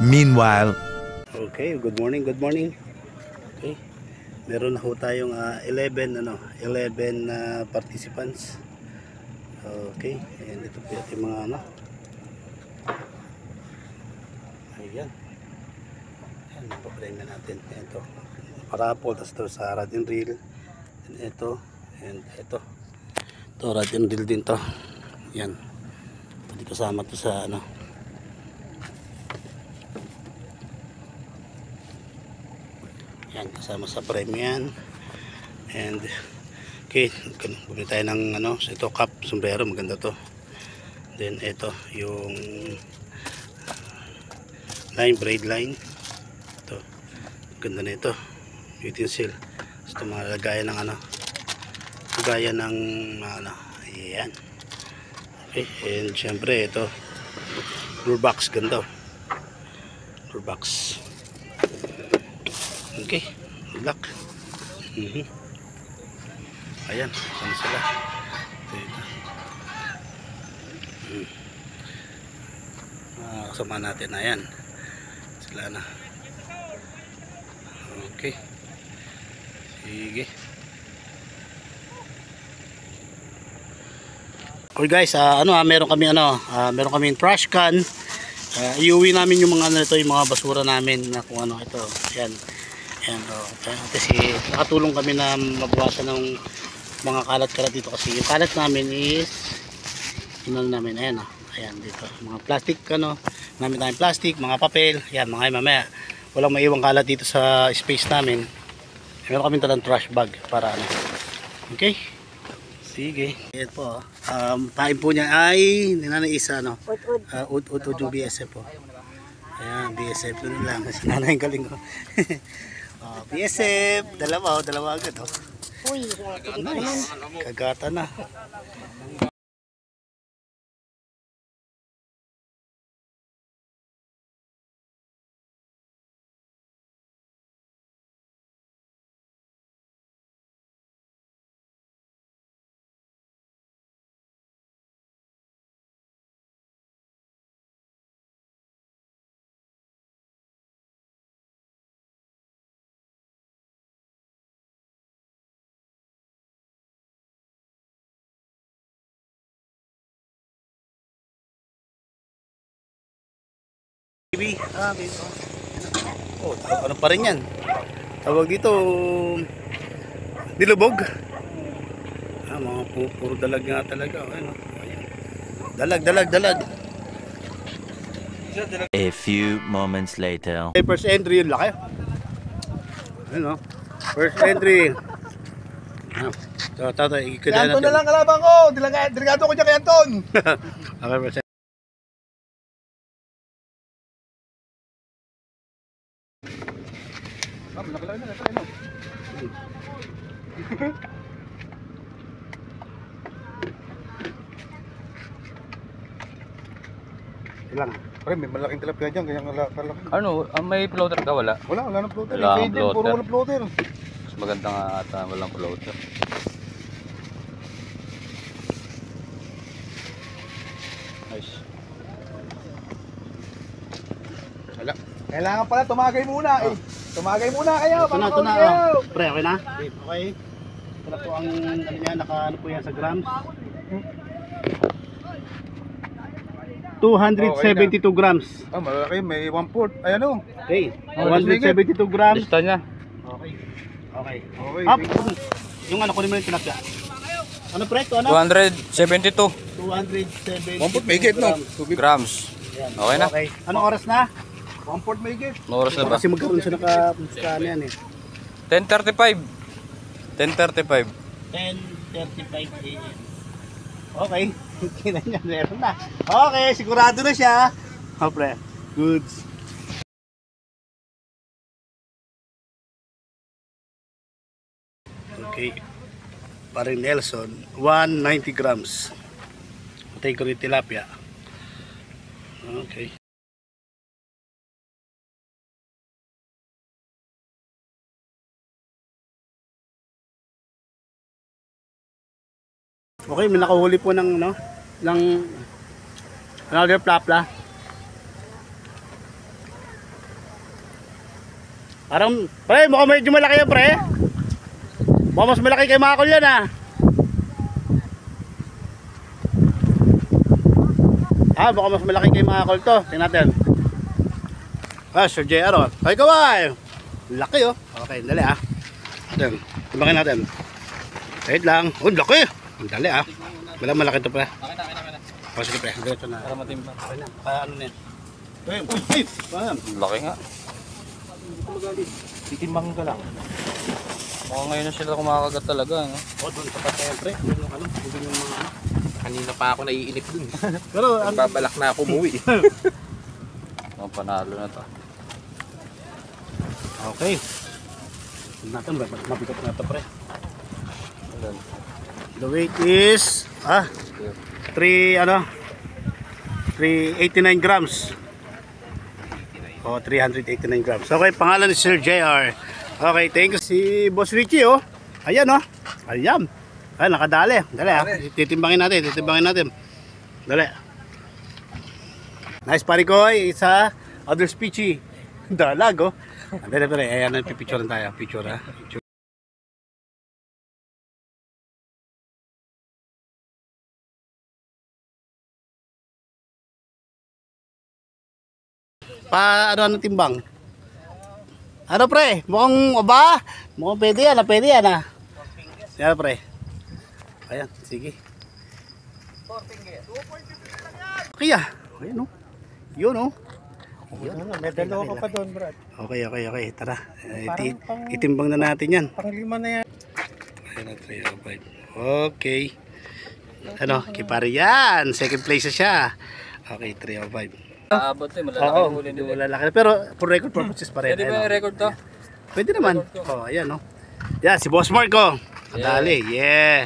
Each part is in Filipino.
Meanwhile, okay, good morning, good morning. Okay. Meron na ho tayong 11 participants. Okay, and ito po yung mga ayan. Ayan, paparin na natin. Ito, parapol, tapos ito sa rod and reel. And ito, ito rod and reel din to. Yan. Pwede kasama to sa yan, kasama sa frame yan. And okay, bumili tayo ng ito cap, sombrero, maganda to. Then ito yung braid line. Ito, ganda na ito, utensil. Ito mga lagayan ng lagayan ng ayan. Okay, and syempre ito lure box, ganda lure box. Okay, good luck. Ayan, saan sila? Kasama natin, ayan sila na. Okay, sige. Okay guys, meron kami meron kaming trash can. Iuwi namin yung mga yung mga basura namin na kung ito. Ayan. Ayan, kasi nakatulong kami na mabawasan ng mga kalat-kalat dito, kasi yung kalat namin is namin, ayan ayan dito, mga plastic namin tayong plastic, mga papel, ayan mga mamaya walang maiwang kalat dito sa space namin. Meron kami talang trash bag para okay, sige. Ayan po, pain po niya ay Nanay Isa ud yung BSF po. Ayan, BSF yun lang kasi nanay galing ko. BSF, dalawa agad Uy, nice. Kagata na. Baby, oh, ano pa rin yan? Tawag dito, dilubog. Mga puro dalag nga talaga. Dalag. A few moments later. First entry, yun laki. First entry. Tatay, Anton na lang kalaban ko. Delegado ko dyan kay Anton. Okay, first. Ilang? Pre, may malaking tilapia dyan, kaya kalaki. May floater ka? Wala? Wala nang floater. Wala akong floater. Puro walang floater. Mas maganda nga ata walang floater. Nice. Wala. Kailangan pala tumagay muna eh. Tumagay muna kayo. Ito na. Pre, okay na? Okay. Ito na po ang niya, naka po yan sa grams. 272 grams. Malaki, may 1/4. Ayan Okay. 272 grams. Lista niya. Okay. Up. Yung kunin mo yung tilapia. Ano pre? 272 272 1/4 may gate grams. Yan. Okay na? Okay. Anong oras na? 1/4 may gate. Ano oras na ba? Kasi magkaroon siya naka yan 10:35. 10:35. 10:35 AM. Okay. Kina niya, meron na. Okay, sigurado na siya. Pre. Goods. Okay. Paring Nelson, 190 grams. Patay ko rin tilapia. Okay. Okay, may nakahuli po ng ng another plapla. Parang, pre, mukhang medyo malaki yan, pre. Mukhang mas malaki kay Makol yan, ah. Mukhang mas malaki kay Makol to. Tingnan natin. Sir JR, oh. Ay, kaway. Laki, oh. Okay, dali, ah. Ayan, timbangin natin. Wait lang. Oh, laki. Ang dali, ah. Malaki to, pre. O, sige, pre. Dito na. Para matimbang. Kaya ano na yan. Uy, Laki nga. Titimbangin ka lang. Mukhang ngayon na sila kumakagat talaga, no? oh, doon sa patay, pre. Doon yung ano. Doon yung mga ano. Kanina pa ako naiinip dun. Pero, ang Babalak na ako umuwi. Oh, panalo na to. okay. Natin, mabigat na ito, pre. Ayan. The weight is 389 grams. 389 grams. Okay, pangalan ni Sir JR. Okay, thank you si Boss Richie, oh. Ayan, oh. Ayan. Ay, nakadali. Dali, ah. Titimbangin natin. Dali. Nice pare ko, isa other speechy. Dalag, oh. Dali, ayan, pipicturean tayo. Picture, ha. Ano timbang? Ano pre? Mukhang pwede yan, ah. Yan pre. Ayan, sige. Kaya, ayan, oh. Yun, oh. May dalawa ka pa doon, Brad. Okay. Tara. Itimbang na natin yan. Panglima na yan. Ayan, 305. Okay. Ano, kipari yan. Second place na siya. Okay, 305. Aabot eh, malalaki Oo, yung huli nila. malalaki. Pero for record purposes pa rin. Pwede ba Ayan, yung record to? pwede naman. Ayan, oh. Yan, si Boss Marco. Kadali, yeah.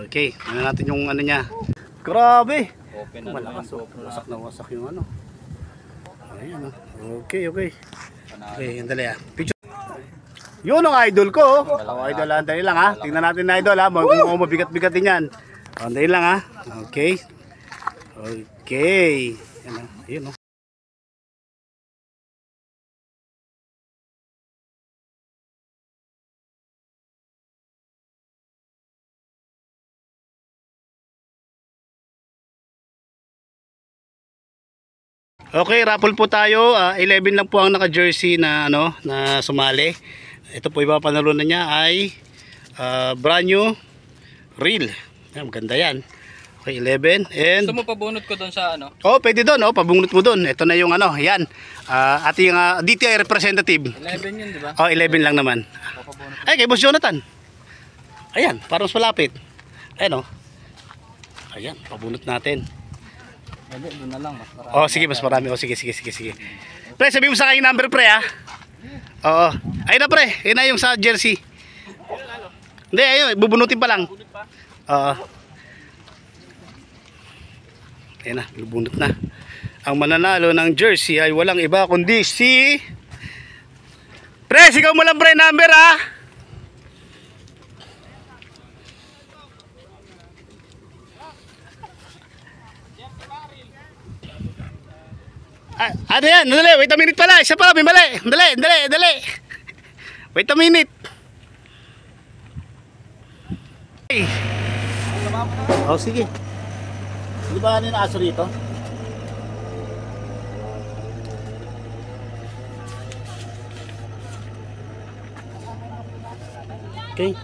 Okay, ano natin yung ano niya. Grabe. Open na Malakas, naman. oh. Wasak na wasak yung ano. Ayan, oh. Okay. Okay, yan dali, ah. Picture. Yun ang idol ko, oh. Idol, dali lang, ha. Tingnan natin na idol, ha. Mukhang mabigat-bigat din yan. Dali lang, ha. Okay. Yan, oh. Ayun, oh. Okay, raffle po tayo. 11 lang po ang naka-jersey na na sumali. Ito po ipapanalunan niya ay brand new reel. Yan, maganda yan. Okay, 11 and Gusto mo pabunot ko doon sa ano? oh, pwede doon, oh, pabunot mo doon. Ito na yung yan. Ating DTI representative. 11 yun, di ba? Oh, 11 lang naman. Papabunot. Ay, kay Boss Jonathan. Ayan, parang mas malapit. Ayan, oh. Ayan, pabunot natin. Hindi, doon na lang. Mas marami. Oh, sige, mas marami. Oh, sige. Pre, sabi mo sa akin yung number, pre, ha? Oo. Ayun na, pre. Ayun na yung sa jersey. Hindi, ayun. Bubunutin pa lang. Oo. Ayun na, bubunot na. Ang mananalo ng jersey ay walang iba kundi si... Pre, sigaw mo lang, pre, number, ha? Ano yan? Dali, wait a minute pala. Isa pala, may mali. Dali. Wait a minute. Okay. Oh, sige. Di ba ano yung aso rito? Okay.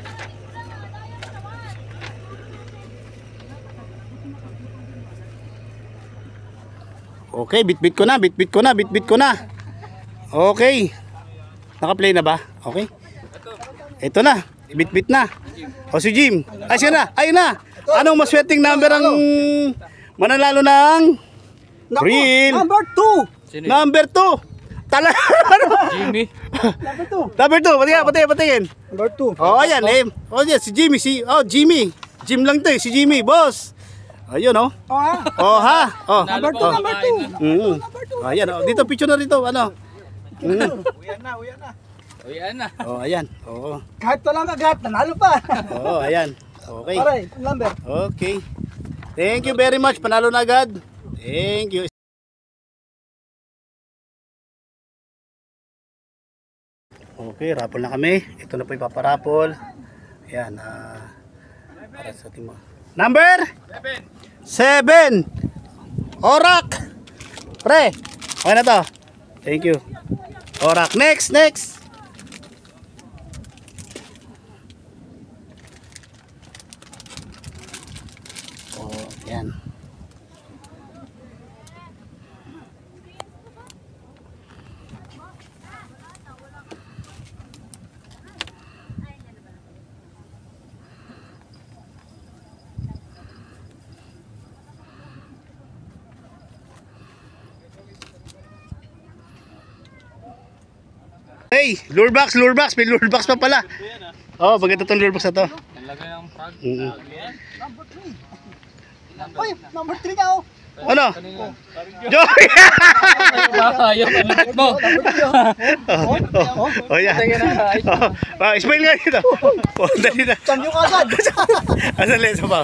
Okay, bitbit ko na. Okay. Naka-play na ba? Okay. Ito na, bitbit na. O si Jim. Ay, siya na. Ayun na. Anong maswerteng number ang mananalo ng reel? Number 2! Sino yun? Number 2. Tala. Jimmy. Number 2. Patingin. Number 2. Oh, ayan eh. Oh, yeah, si Jimmy. Jimmy. Jim lang to eh. Si Jimmy, boss. Ayun, oh. Oh, ha. Oh. Number Oh. 2. Ayan, oh. Dito, picture na rito. Ano? Uyan na. O yan na. Oh, ayan. Oo. Kahit walang agad, nanalo pa. Oo, ayan. Okay. Pare, number. Okay. Thank you very much. Panalo na agad. Thank you. Okay, rapol na kami. Ito na po ipaparapol. Ayan. Para sa ating mga... Number? 7. Orak. Pre. Okay na to. Thank you. Orak. Next. Oh, ayan. Hey, lure box. May lure box pa pala. Oh, bagay itong lure box na to. Nalagay ang frog. Uy, number 3 ka oh. Ano? Kanina. Joy! Yung ulit mo. Oh, yan. Smile nga dito. Oh, dali na. Champion ka agad. Asan lesa pa?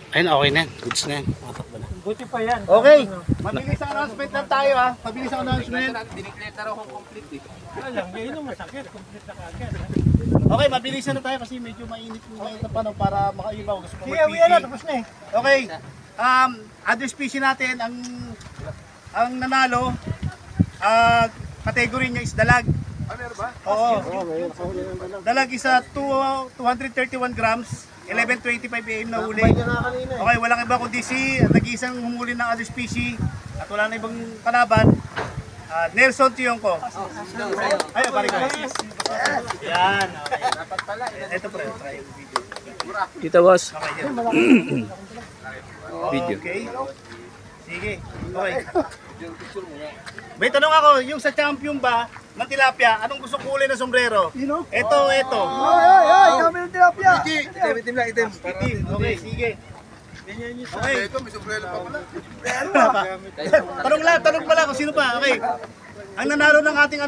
Ayun, okay na yan. Goods na yan. Matakbo na. Buti pa yan. Okay. Mabilis ang announcement lang tayo ha. Mabilis ang announcement. Dinikleta raw kung complete eh. Okay, mabilisan na tayo kasi medyo mainit ngayon na panahon para makaibaw. Gusto ko Sige, uwi na. Tapos na eh. Okay. Other species natin, ang nanalo, category niya is dalag. Oo. Dalag is 231 grams. 11:25 AM na huli. Okay, walang iba kundi si nag-iisang humuli ng other species at wala na ibang kalaban. Nelson Tiongco. Ayun, balik ko. Yan. Okay. Ito pre, try yung video. Dito boss. Okay, yan. Video. Okay. Sige. Okay. May tanong ako, yung sa champion ba ng tilapia, anong gusto kulay na sombrero? Ito. Ay, kami ng tilapia. Itim lang, itim. Okay, sige. Okay. Ito, may sombrero pa pala. Tanong pala kung sino pa. Okay. Ang nanalo ng ating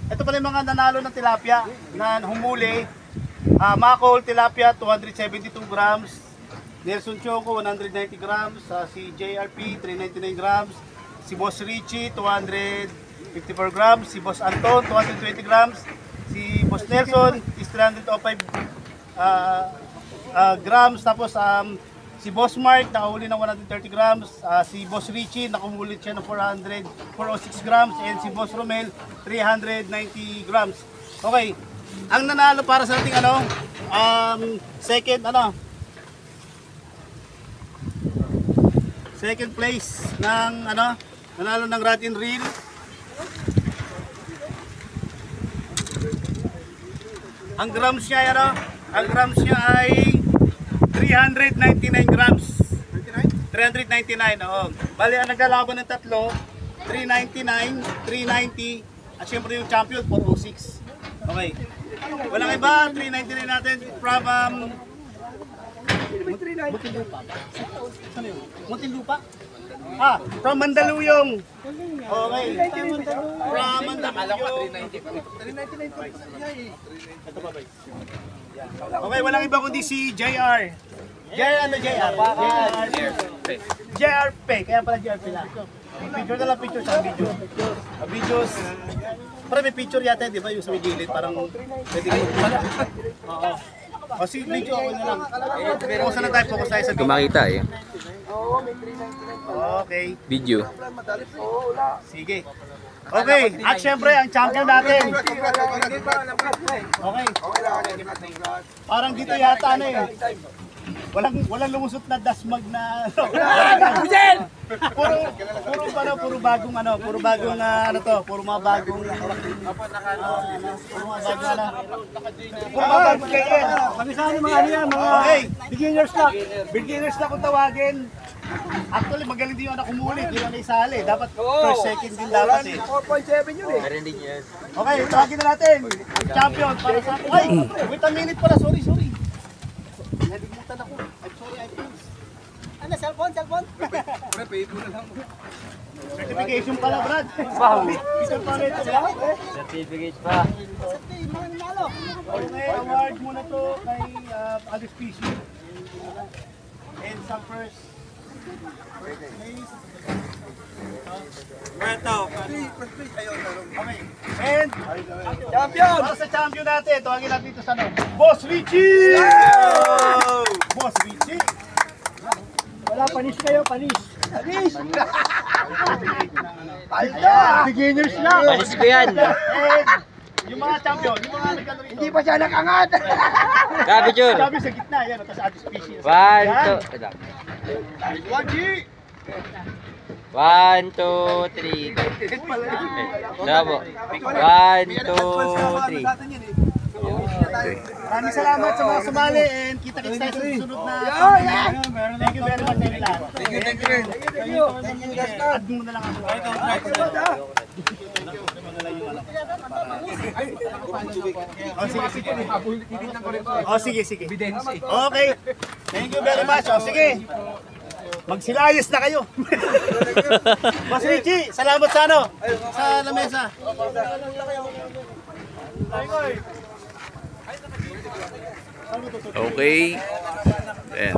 ito pala yung mga nanalo ng tilapia na humuli. Macol tilapia, 272 grams. Nelson Choco, 190 grams. Si JRP, 399 grams. Si Boss Richie, 254 grams. Si Boss Anton, 220 grams. Si Boss Nelson is 305 grams. Tapos si Boss Mark nakahuli ng 130 grams. Si Boss Richie nakahuli siya ng 406 grams. And si Boss Romel 390 grams. Okay. Ang nanalo para sa ating second place ng nanalo ng rod and reel. Ang grams niya ay 399 grams. 399, oo. Bali ang naglalaban ng tatlo, 399, 390, at syempre yung champion 406. Okay. Walang iba, 399 natin from Muntinlupa. From Mandaluyong. Okay. From Mandaluyong. Ito pa ba? Okay, walang iba kundi si JR. JR. JR Pay. Kaya pala JR Pay lang. Picture na lang, picture sa video. Videos. Parang may picture yata, di ba? Yung sa may gilid. Parang pwede ko. Oo. O sige, video ako na lang. Focus na tayo, focus tayo sa video. Kumakita eh. Okay. Video. Sige. Okay, at syempre ang champion natin. Okay. Parang dito yata walang lumusot na dasmag na puro bagong puro mga bagong player. Kami sa mga Okay, beginners na kung tawagin. Actually, magaling din yung anak humuli, hindi na isali. Dapat first, second din dapat eh. 4.7 yun eh. Okay, tawagin na natin. Ang champion para sa... Ay! Wait a minute pala, sorry. Nalimutan ako. I'm sorry, I froze. Ano, cellphone? Certification pala, Brad. Wow. Picture pala ito, ba? Certificate pa. Okay, award muna to kay other species. And some first And Champion! para sa champion natin, tawagin natin dito sa Boss Richie! Boss Richie! Wala, panis kayo, panis. Panis! Palda! Beginners lang! Panis ko yan. And yung mga champion, yung mga nagkano rito. Hindi pa siya nakangat! Gabi, Jur. Sabi sa gitna, yan, tapos ating species. 1, 2. 1, 2, 3. Bravo. 1, 2, 3. Maraming salamat sa mga sumali and kita-kits tayo sa susunod na. Thank you very much sa inyo lahat. Thank you, thank you. Add mo na lang ako. Oh, sige, sige. Okay. Thank you very much. Oh, sige. Magsilayas na kayo. Boss Richie, salamat sa ano? Sa lamesa. Okay. Ayan.